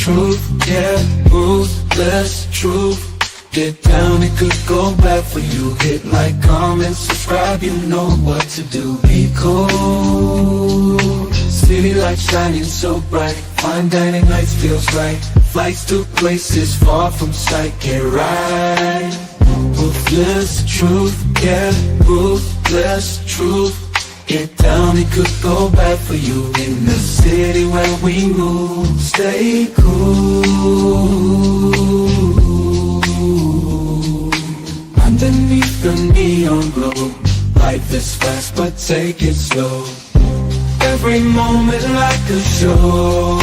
truth, yeah, ruthless truth. Get down, it could go bad for you. Hit like, comment, subscribe, you know what to do. Be cool, city lights shining so bright. Fine dining nights feels right. Flights to places far from sight. Get right, ruthless truth, yeah, ruthless truth. Get down, it could go bad for you. In the city where we move, stay cool. Underneath the neon glow, life is fast but take it slow. Every moment like a show.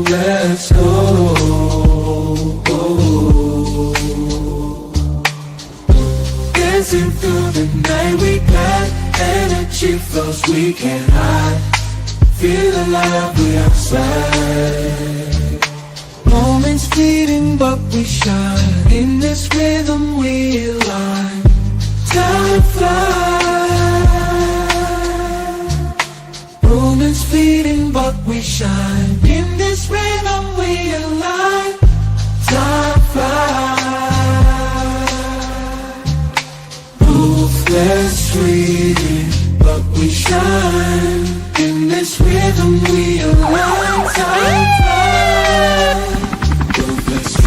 Let's go. Dancing through the night, we got energy flows we can't hide. Feel alive, we outside. Moments fleeting but we shine. In this rhythm we align. Time flies. Moments fleeting but we shine. In this rhythm we align. Time flies. Ruthless fleeting but we shine. In this rhythm we align. Time flies.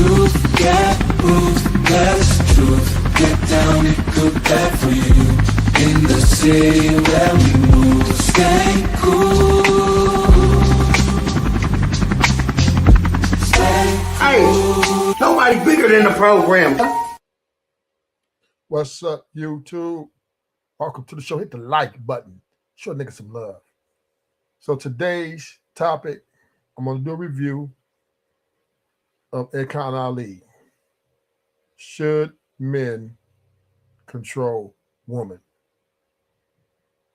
Truth, yeah, ruthless truth. Get down, it could bad for you. In the city where we move, stay cool. Stay cool. Hey, nobody bigger than the program. What's up, YouTube? Welcome to the show. Hit the like button. Show a nigga some love. So today's topic, I'm going to do a review of Ilkan Ali. Should men control women?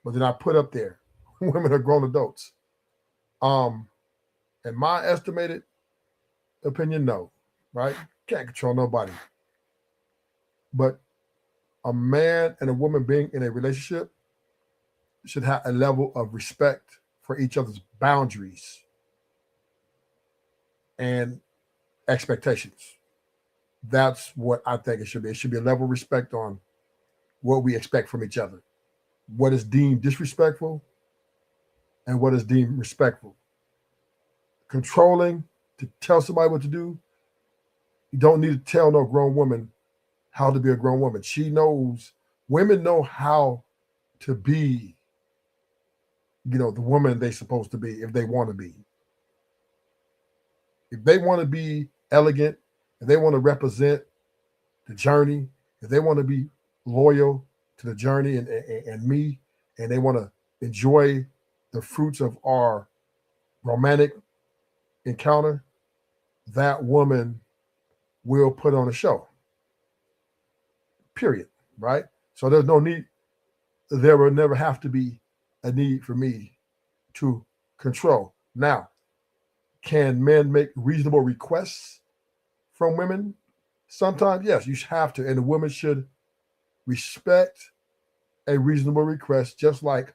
But then I put up there, women are grown adults. In my estimated opinion, no, right? Can't control nobody. But a man and a woman being in a relationship should have a level of respect for each other's boundaries and expectations. That's what I think it should be. It should be a level of respect on what we expect from each other, what is deemed disrespectful and what is deemed respectful. Controlling to tell somebody what to do, you don't need to tell no grown woman how to be a grown woman. She knows, women know how to be, the woman they're supposed to be if they want to be. If they want to be elegant, if they want to represent the journey, if they want to be loyal to the journey and me, and they want to enjoy the fruits of our romantic encounter, that woman will put on a show. Period. Right? So there's no need, there will never have to be a need for me to control. Now, can men make reasonable requests from women? Sometimes, yes, you have to. And the woman should respect a reasonable request, just like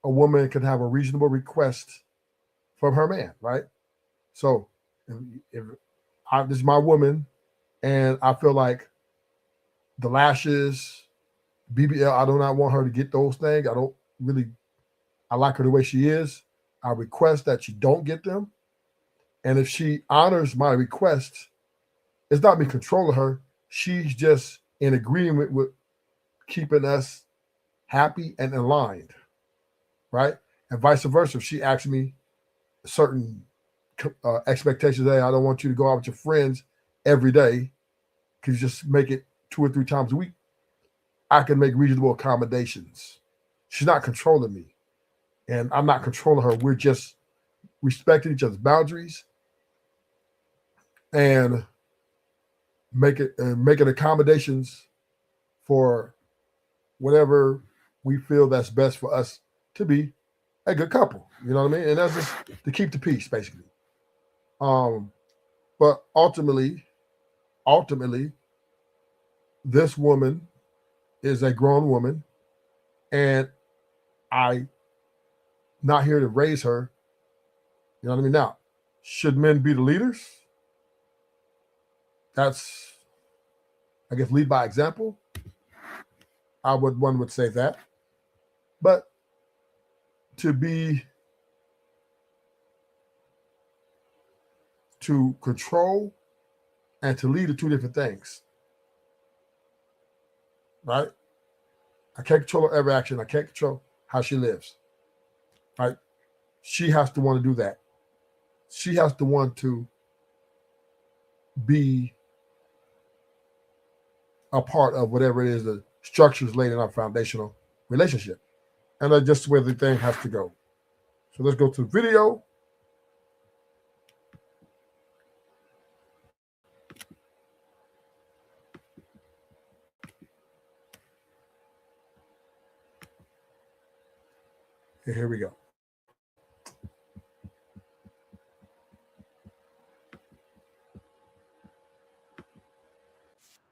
a woman can have a reasonable request from her man, right? So if this is my woman and I feel like the lashes, BBL, I do not want her to get those things. I like her the way she is. I request that she don't get them. And if she honors my request, it's not me controlling her. She's just in agreement with keeping us happy and aligned, right? And vice versa. If she asks me certain expectations, hey, I don't want you to go out with your friends every day. Could you just make it 2 or 3 times a week? I can make reasonable accommodations. She's not controlling me. And I'm not controlling her. We're just respecting each other's boundaries and making accommodations for whatever we feel that's best for us to be a good couple. You know what I mean? And that's just to keep the peace, basically. But ultimately, this woman is a grown woman, and I'm not here to raise her. You know what I mean? Now, Should men be the leaders? That's, I guess, lead by example. One would say that. But to control and to lead are two different things, right? I can't control her every action. I can't control how she lives, right? She has to want to do that. She has to want to be a part of whatever it is the structures laid in our foundational relationship. And that's just where the thing has to go. So let's go to the video. Here we go.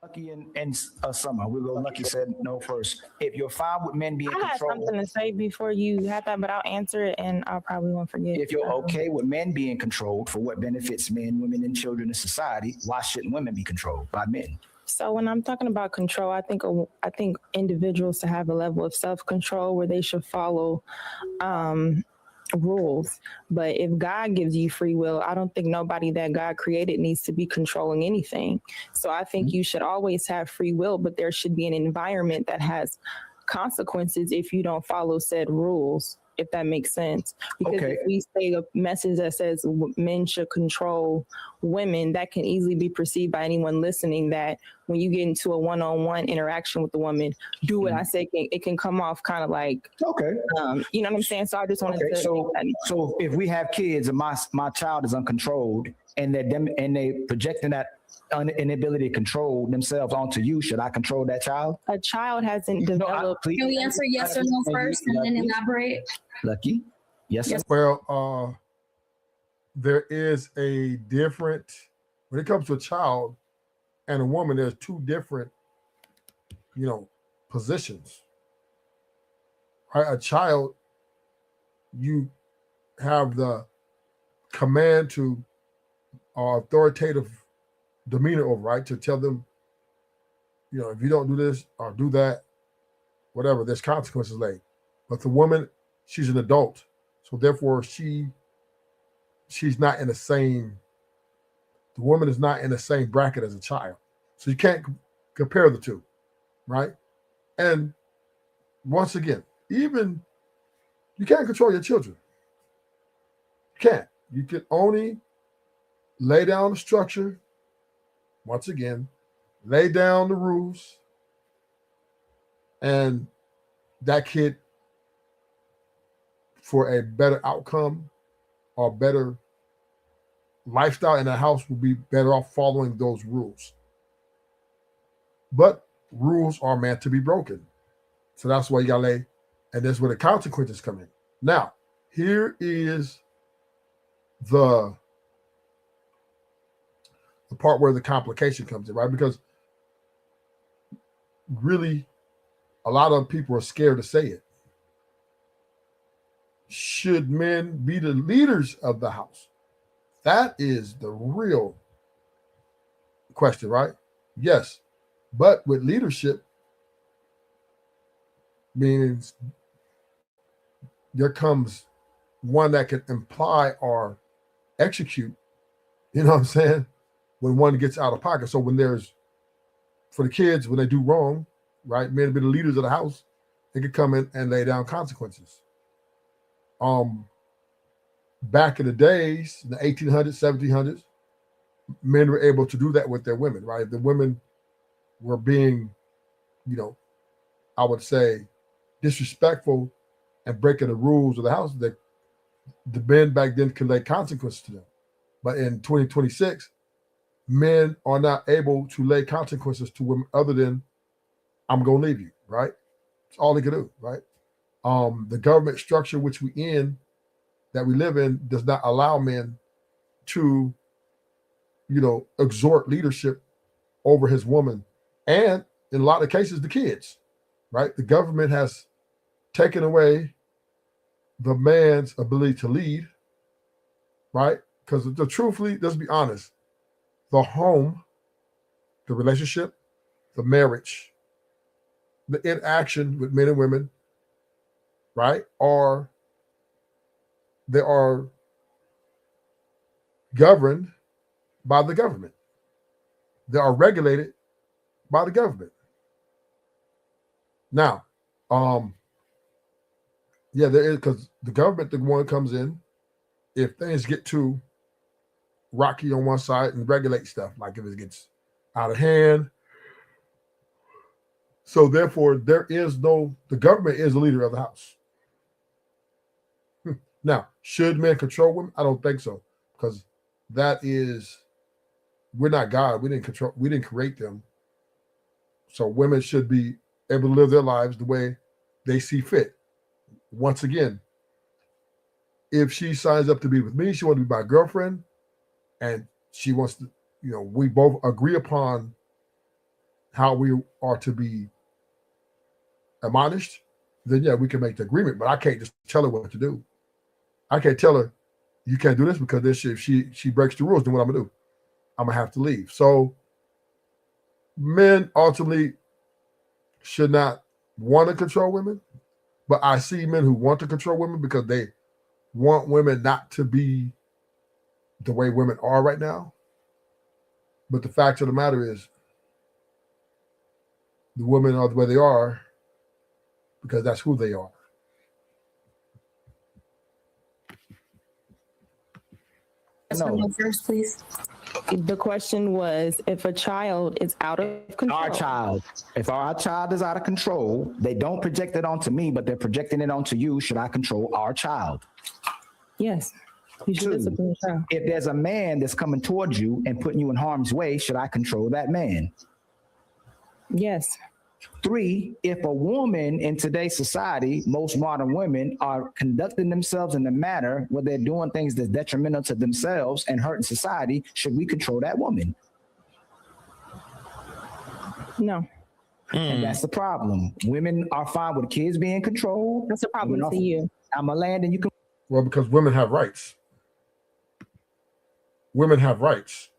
Lucky and Summer. We'll go. Lucky said no first. If you're fine with men being I had controlled, something to say before you had that, but I'll answer it and I probably won't forget. if you're okay with men being controlled for what benefits men, women, and children in society, why shouldn't women be controlled by men? So when I'm talking about control, I think individuals to have a level of self-control where they should follow rules. But if God gives you free will, I don't think nobody that God created needs to be controlling anything. So I think you should always have free will, but there should be an environment that has consequences if you don't follow said rules, if that makes sense. Because Okay. if we say a message that says men should control women, that can easily be perceived by anyone listening that when you get into a one-on-one interaction with the woman, do what I say, it can come off kind of like, Okay. you know what I'm saying? So I just wanted Okay. to. So if we have kids and my child is uncontrolled and they projecting that inability to control themselves onto you, should I control that child? A child hasn't developed. Please. Can we answer yes or no first and then elaborate? Lucky. Yes. Yes. Well, there is a different, when it comes to a child and a woman, there's two different, positions. Right? A child, you have the command to authoritative demeanor over, right? To tell them, if you don't do this or do that, whatever, there's consequences laid. But the woman, she's an adult. So therefore she's not in the same, the woman is not in the same bracket as a child. So you can't compare the two, right? And once again, even you can't control your children. You can't. You can only lay down the structure. Once again, lay down the rules, and that kid, for a better outcome or better lifestyle in the house, will be better off following those rules. But rules are meant to be broken. So that's why you gotta lay, and that's where the consequences come in. Now, here is the part where the complication comes in, right? Because really, a lot of people are scared to say it. Should men be the leaders of the house? That is the real question, right? Yes. But with leadership, means there comes one that can imply or execute, you know what I'm saying, when one gets out of pocket. So when there's, for the kids, when they do wrong, right, men be the leaders of the house, they could come in and lay down consequences. Back in the days, in the 1800s, 1700s, men were able to do that with their women, right? If the women were being, I would say, disrespectful and breaking the rules of the house, that the men back then could lay consequences to them. But in 2026, men are not able to lay consequences to women other than, I'm going to leave you, right? That's all they can do, right? The government structure which that we live in does not allow men to, exhort leadership over his woman. And in a lot of cases, the kids, right? The government has taken away the man's ability to lead, right? because truthfully, let's be honest, the home, the relationship, the marriage, the interaction with men and women, right, they are governed by the government. They are regulated by the government. Now, yeah, there is, because the government, the one comes in if things get too rocky on one side and regulate stuff, like if it gets out of hand. So therefore, the government is the leader of the house. Now, should men control women? I don't think so, because we're not God. We didn't create them. So women should be able to live their lives the way they see fit. Once again, if she signs up to be with me, she wants to be my girlfriend, and she wants to, we both agree upon how we are to be admonished, then yeah, we can make the agreement. But I can't just tell her what to do. I can't tell her, you can't do this, because if she breaks the rules, then what I'm gonna do? I'm gonna have to leave. So men ultimately should not want to control women, but I see men who want to control women because they want women not to be the way women are right now. But the fact of the matter is, the women are the way they are because that's who they are. Someone first, please. The question was, if a child is out of control. If our child is out of control, they don't project it onto me, but they're projecting it onto you. Should I control our child? Yes. You should discipline your child. If there's a man that's coming towards you and putting you in harm's way, should I control that man? Yes. 3, if a woman in today's society, most modern women are conducting themselves in a manner where they're doing things that's detrimental to themselves and hurting society, should we control that woman? No. And that's the problem. Women are fine with kids being controlled. That's a problem to you. I'm a land and you can. Well, because women have rights. Women have rights.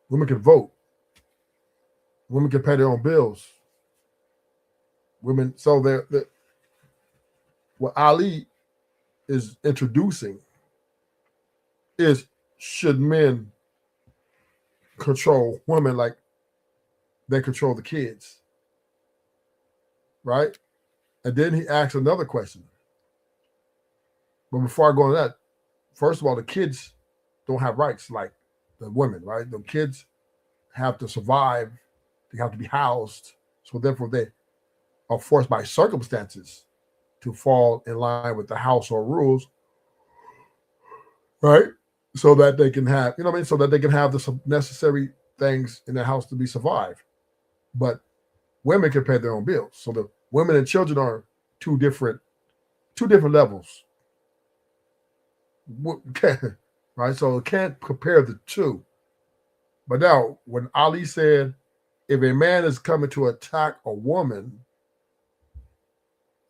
Women can vote. Women can pay their own bills. Women, so what Ali is introducing is, should men control women like they control the kids, right? And then he asks another question. But before I go on that, first of all, the kids don't have rights like the women, right? The kids have to survive. They have to be housed. So therefore, they are forced by circumstances to fall in line with the household rules, right? So that they can have, so that they can have the necessary things in the house to be survived. But women can pay their own bills. So the women and children are two different levels. Right? So can't compare the two. But now, when Ali said, if a man is coming to attack a woman,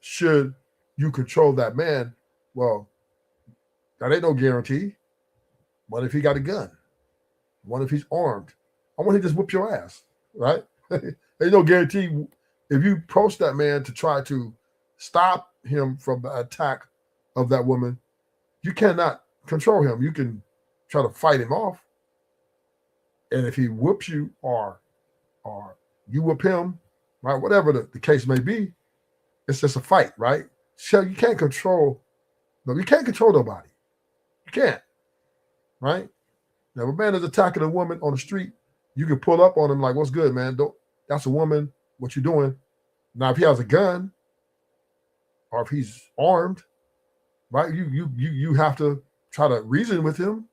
should you control that man? Well, that ain't no guarantee. What if he got a gun? What if he's armed? I want him to just whip your ass, right? There's no guarantee. If you approach that man to try to stop him from the attack of that woman, you cannot control him. You can try to fight him off. And if he whoops you or you whip him, right, whatever the case may be, it's just a fight, right? So you can't control nobody. You can't, right? Now, if a man is attacking a woman on the street, you can pull up on him like, what's good, man? That's a woman. What you doing? Now, if he has a gun or if he's armed, right, you have to try to reason with him,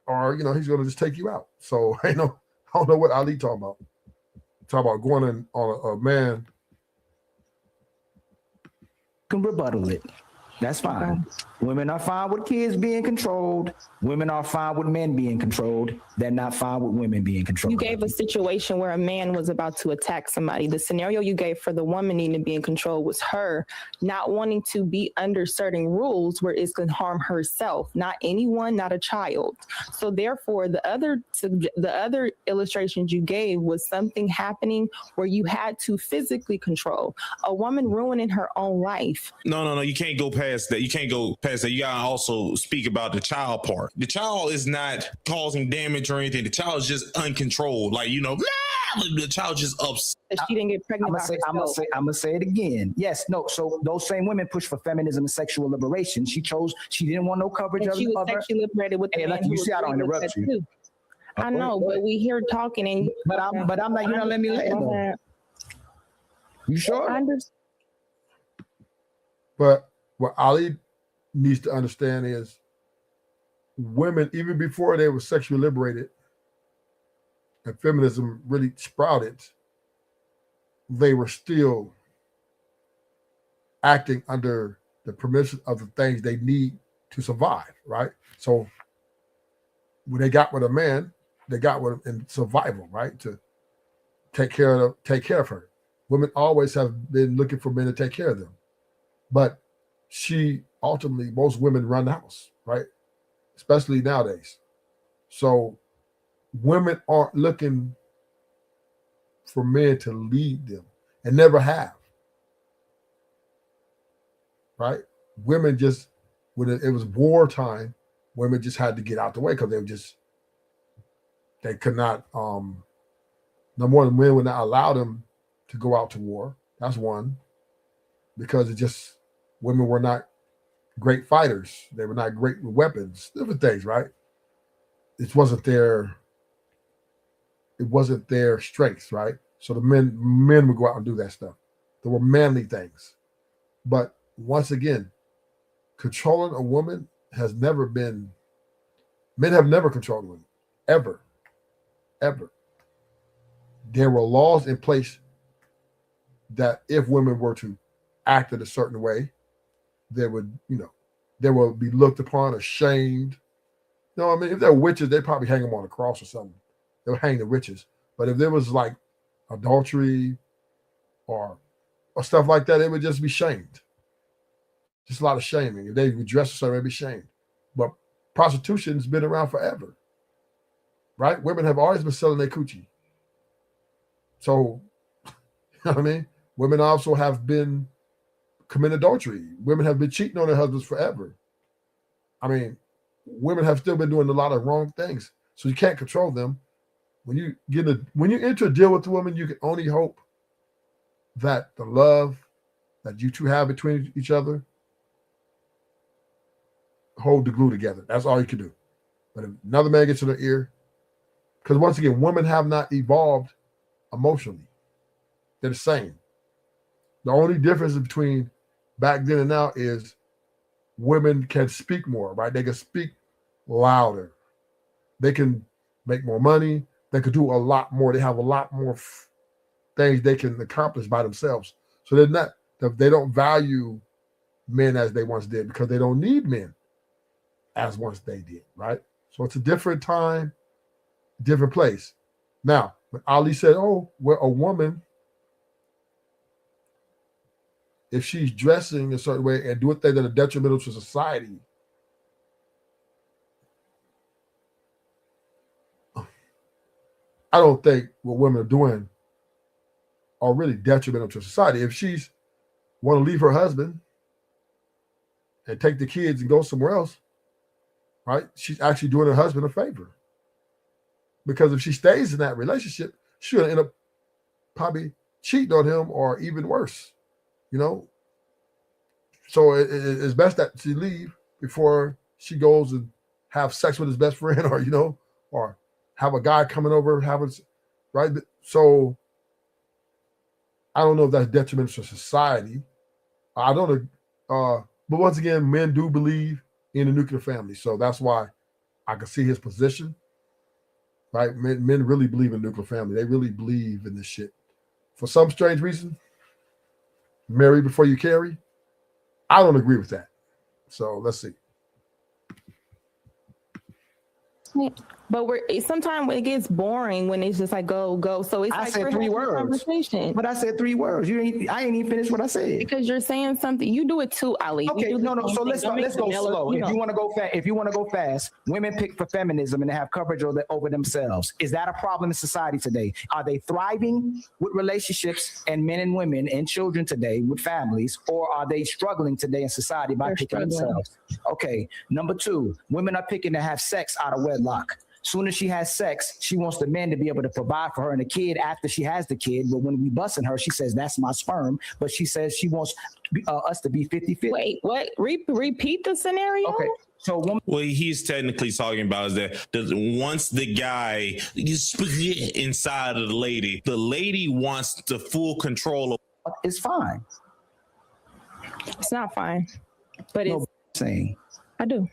or he's gonna just take you out. So I don't know what Ali talking about. Talking about going in on a man. Can rebuttal it. That's fine. Women are fine with kids being controlled. Women are fine with men being controlled. They're not fine with women being controlled. You gave a situation where a man was about to attack somebody. The scenario you gave for the woman needing to be in control was her not wanting to be under certain rules where it's going to harm herself, not anyone, not a child. So therefore, the other illustrations you gave was something happening where you had to physically control a woman ruining her own life. No. You can't go past that. You can't go past that. You gotta also speak about the child part. The child is not causing damage or anything. The child is just uncontrolled. Like, the child just upset. She didn't get pregnant. I'm gonna say it again. Yes, no. So those same women push for feminism and sexual liberation. She didn't want no coverage of she was sexually liberated with the man who you see, I don't interrupt you. Too. I know, but we here talking and but I'm not. You're not letting me land. You sure? I understand. But what Ali needs to understand is women, even before they were sexually liberated and feminism really sprouted, they were still acting under the permission of the things they need to survive, right? So when they got with a man, they got with him in survival, right? To take care of her. Women always have been looking for men to take care of them. But ultimately, most women run the house, right? Especially nowadays. So women aren't looking for men to lead them and never have, right? Women just, when it was wartime, women just had to get out the way because they could not, number one, men would not allow them to go out to war. That's one. Because women were not great fighters. They were not great with weapons, different things, right? It wasn't their strengths, right? So the men would go out and do that stuff. There were manly things. But once again, controlling a woman men have never controlled women, ever. There were laws in place that if women were to act in a certain way, they would be looked upon, ashamed. If they're witches, they'd probably hang them on a cross or something. They would hang the witches. But if there was like adultery or stuff like that, they would just be shamed. Just a lot of shaming. If they would dress a certain way, they'd be shamed. But prostitution's been around forever, right? Women have always been selling their coochie. So, you know what I mean? Women also have been committing adultery. Women have been cheating on their husbands forever. I mean, women have still been doing a lot of wrong things. So you can't control them. When you enter a deal with a woman, you can only hope that the love that you two have between each other hold the glue together. That's all you can do. But if another man gets in her ear, because once again, women have not evolved emotionally. They're the same. The only difference between back then and now is women can speak more, right? They can speak louder. They can make more money. They could do a lot more. They have a lot more things they can accomplish by themselves. So they don't value men as they once did because they don't need men as once they did, right? So it's a different time, different place. Now, when Ali said, well, a woman, if she's dressing a certain way and doing things that are detrimental to society, I don't think what women are doing are really detrimental to society. If she's want to leave her husband and take the kids and go somewhere else, right? She's actually doing her husband a favor. Because if she stays in that relationship, she'll end up probably cheating on him or even worse, So it's best that she leave before she goes and have sex with his best friend or have a guy coming over, right? So I don't know if that's detrimental to society. I don't know. But once again, men do believe in the nuclear family. So that's why I can see his position. Right? Men really believe in nuclear family. They really believe in this shit. For some strange reason, marry before you carry. I don't agree with that. So let's see. But sometimes it gets boring when it's just like go. So it's I like said we're 3 having a words. conversation. But I said 3 words. I ain't even finished what I said. Because you're saying something. You do it too, Ali. Okay, You do the no. same So thing. let's Don't make go vanilla, slow. you If know. you want to go fast, women pick for feminism and they have coverage over themselves. Is that a problem in society today? Are they thriving with relationships and men and women and children today with families, or are they struggling today in society by They're picking struggling. themselves? Okay. Number 2, women are picking to have sex out of wedlock. Soon as she has sex, she wants the men to be able to provide for her and the kid after she has the kid. But when we busting her, she says, that's my sperm. But she says she wants us to be 50-50. Wait, what? Repeat the scenario? Okay. So woman What he's technically talking about is that once the guy is inside of the lady wants the full control of. is fine. It's not fine. But No, it's saying. I do.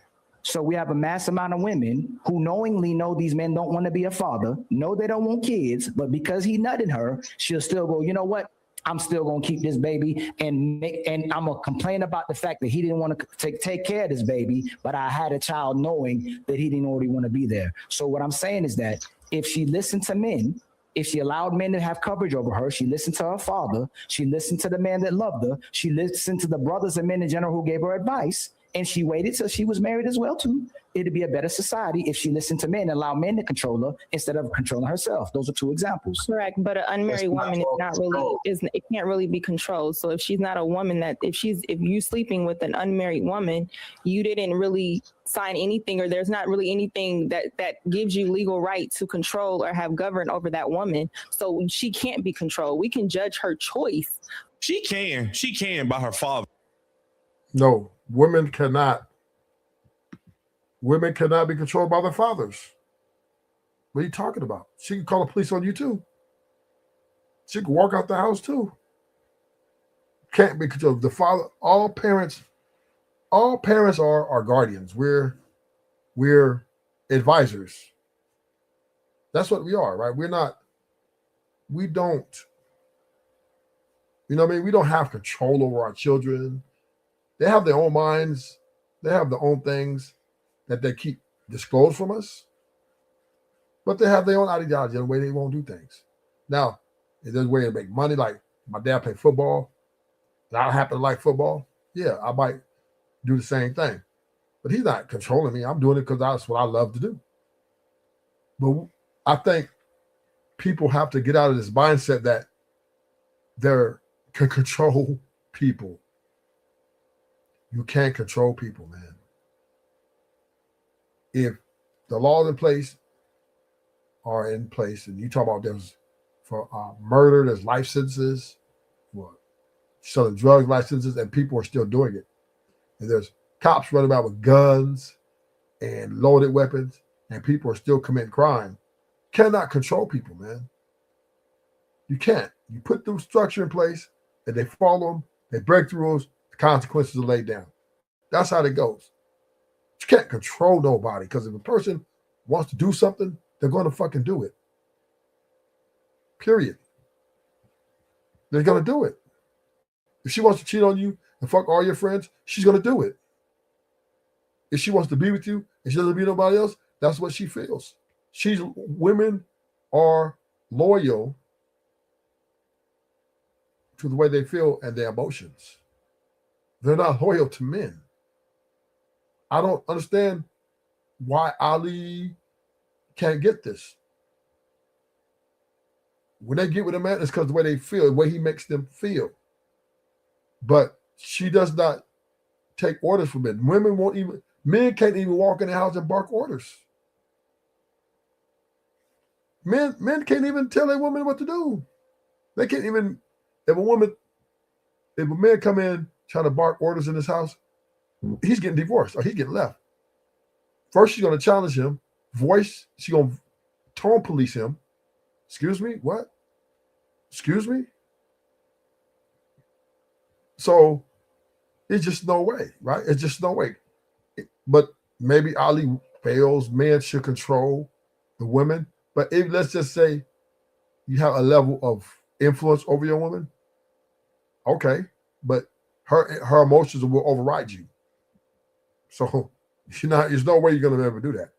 So we have a mass amount of women who knowingly know these men don't want to be a father, know they don't want kids, but because he nutted her, she'll still go, you know what? I'm still gonna keep this baby and I'm gonna complain about the fact that he didn't want to take care of this baby, but I had a child knowing that he didn't already want to be there. So what I'm saying is that if she listened to men, if she allowed men to have coverage over her, she listened to her father, she listened to the man that loved her, she listened to the brothers and men in general who gave her advice, and she waited till she was married as well too. It'd be a better society if she listened to men and allowed men to control her instead of controlling herself. Those are 2 examples. Correct. But an unmarried woman is not really it can't really be controlled. So if she's not a woman if you sleeping with an unmarried woman, you didn't really sign anything, or there's not really anything that gives you legal right to control or have govern over that woman. So she can't be controlled. We can judge her choice. She can by her father. No, women cannot be controlled by their fathers. What are you talking about? She can call the police on you too. She can walk out the house too. Can't be controlled. The father, all parents are our guardians. We're advisors. That's what we are, right? We don't, you know what I mean? We don't have control over our children. They have their own minds. They have their own things that they keep disclosed from us. But they have their own ideology and the way they won't do things. Now, if there's a way to make money, like my dad played football, and I happen to like football, yeah, I might do the same thing. But he's not controlling me. I'm doing it because that's what I love to do. But I think people have to get out of this mindset that they can control people. You can't control people, man. If the laws are in place, and you talk about there's for murder, there's life sentences, for selling drugs, life sentences, and people are still doing it. And there's cops running around with guns and loaded weapons, and people are still committing crime. Cannot control people, man. You can't. You put the structure in place, and they follow them, they break the rules, the consequences are laid down. That's how it goes. You can't control nobody, because if a person wants to do something, they're going to fucking do it. Period. They're going to do it. If she wants to cheat on you and fuck all your friends, she's going to do it. If she wants to be with you and she doesn't be nobody else, that's what she feels. Women are loyal to the way they feel and their emotions. They're not loyal to men. I don't understand why Ali can't get this. When they get with a man, it's because the way they feel, the way he makes them feel. But she does not take orders from men. Men can't even walk in the house and bark orders. Men can't even tell a woman what to do. They can't even, if a man come in trying to bark orders in his house, he's getting divorced or he's getting left. First, she's going to challenge him, she's going to tone police him. Excuse me? What? Excuse me? So it's just no way, right? It's just no way. But maybe Ali fails. Men should control the women. But let's just say you have a level of influence over your woman. Okay. But her emotions will override you. So there's no way you're gonna ever do that.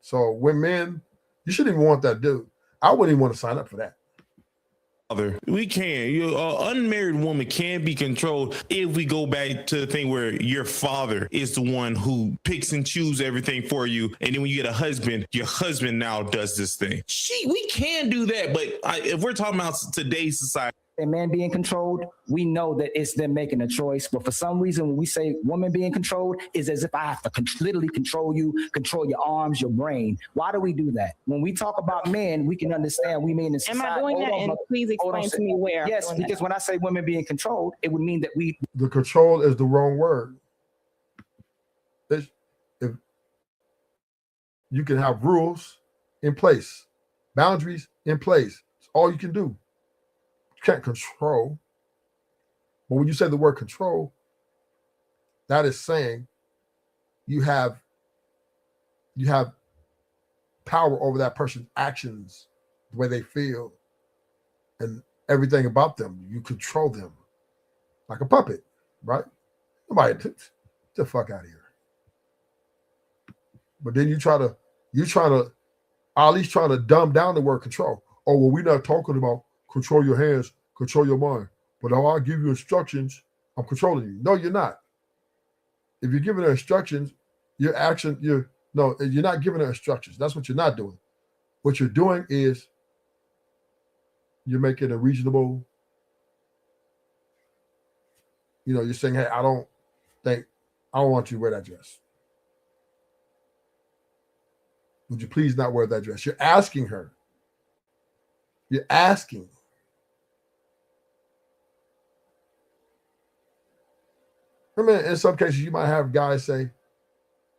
So when men, you shouldn't even want that dude. I wouldn't even want to sign up for that. We can. Unmarried woman can be controlled if we go back to the thing where your father is the one who picks and chooses everything for you, and then when you get a husband, your husband now does this thing. We can do that, but if we're talking about today's society. And man being controlled, we know that it's them making a choice. But for some reason, when we say woman being controlled, is as if I have to literally control you, control your arms, your brain. Why do we do that? When we talk about men, we can understand we mean in society. Am I doing that? And please explain to me where. Yes, because when I say women being controlled, it would mean that we. The control is the wrong word. If you can have rules in place, boundaries in place, it's all you can do. You can't control. But when you say the word control, that is saying you have power over that person's actions, the way they feel, and everything about them. You control them like a puppet, right? Nobody, get the fuck out of here. But then Ali's trying to dumb down the word control. Oh, well, we're not talking about control your hands, control your mind. But if I give you instructions, I'm controlling you. No, you're not. If you're giving her instructions, you're not giving her instructions. That's what you're not doing. What you're doing is you're making a reasonable, you're saying, hey, I don't want you to wear that dress. Would you please not wear that dress? You're asking her. You're asking. I mean, in some cases, you might have guys say,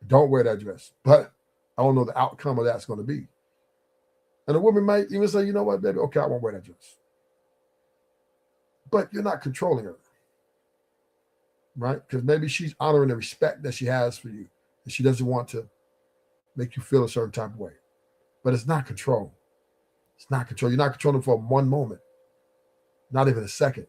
don't wear that dress. But I don't know the outcome of that's going to be. And a woman might even say, you know what, baby, okay, I won't wear that dress. But you're not controlling her. Right? Because maybe she's honoring the respect that she has for you. And she doesn't want to make you feel a certain type of way. But it's not control. It's not control. You're not controlling for one moment. Not even a second.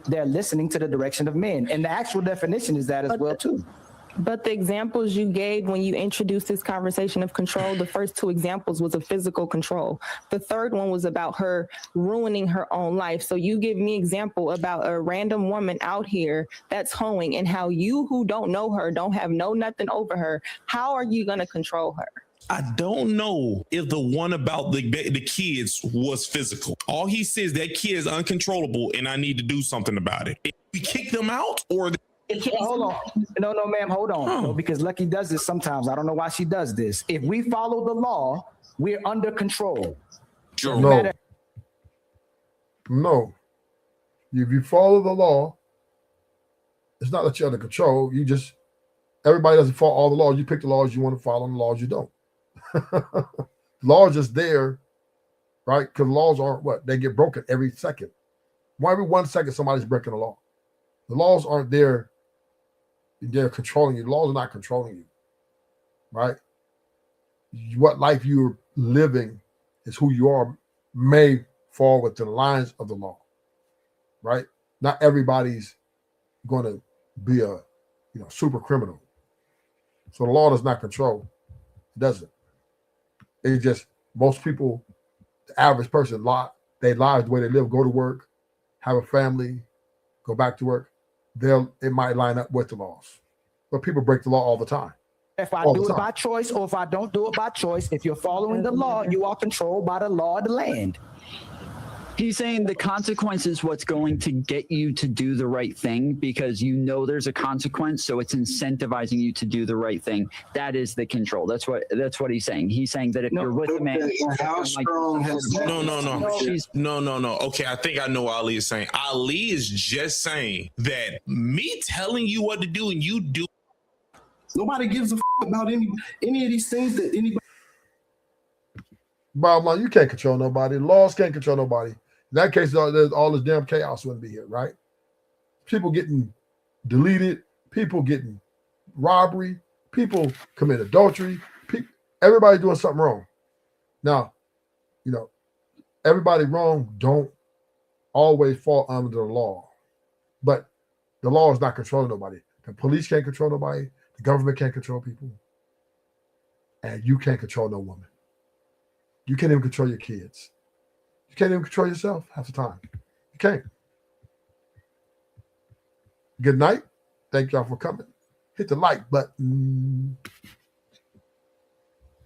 They're listening to the direction of men. And the actual definition is that as well, too. But the examples you gave when you introduced this conversation of control, the first two examples was of physical control. The third one was about her ruining her own life. So you give me example about a random woman out here that's hoeing and how you who don't know her, don't have nothing over her. How are you going to control her? I don't know if the one about the kids was physical. All he says, that kid is uncontrollable and I need to do something about it. If we kick them out or... Hold on. No, ma'am, hold on. No, because Lucky does this sometimes. I don't know why she does this. If we follow the law, we're under control. Sure. No. If you follow the law, it's not that you're under control. Everybody doesn't follow all the laws. You pick the laws you want to follow and the laws you don't. The law is just there, right? Because laws aren't they get broken every second. Why every 1 second somebody's breaking the law? The laws aren't there. They're controlling you. The laws are not controlling you, right? What life you're living is who you are, may fall within the lines of the law, right? Not everybody's going to be a super criminal. So the law does not control. It doesn't. It's just most people, the average person, they live the way they live, go to work, have a family, go back to work. It might line up with the laws. But people break the law all the time. If I do it by choice or if I don't do it by choice, if you're following the law, you are controlled by the law of the land. He's saying the consequence is what's going to get you to do the right thing because there's a consequence, so it's incentivizing you to do the right thing. That is the control. That's what he's saying. He's saying that if you're with a man, how strong has that? No. Okay, I think I know what Ali is saying. Ali is just saying that me telling you what to do and you do. Nobody gives a about any of these things that anybody. Bottom line, you can't control nobody. Laws can't control nobody. In that case, there's all this damn chaos wouldn't be here, right? People getting deleted, people getting robbery, people commit adultery, everybody doing something wrong. Now, everybody wrong don't always fall under the law. But the law is not controlling nobody. The police can't control nobody. The government can't control people. And you can't control no woman. You can't even control your kids. You can't even control yourself half the time. You can't. Good night. Thank y'all for coming. Hit the like button.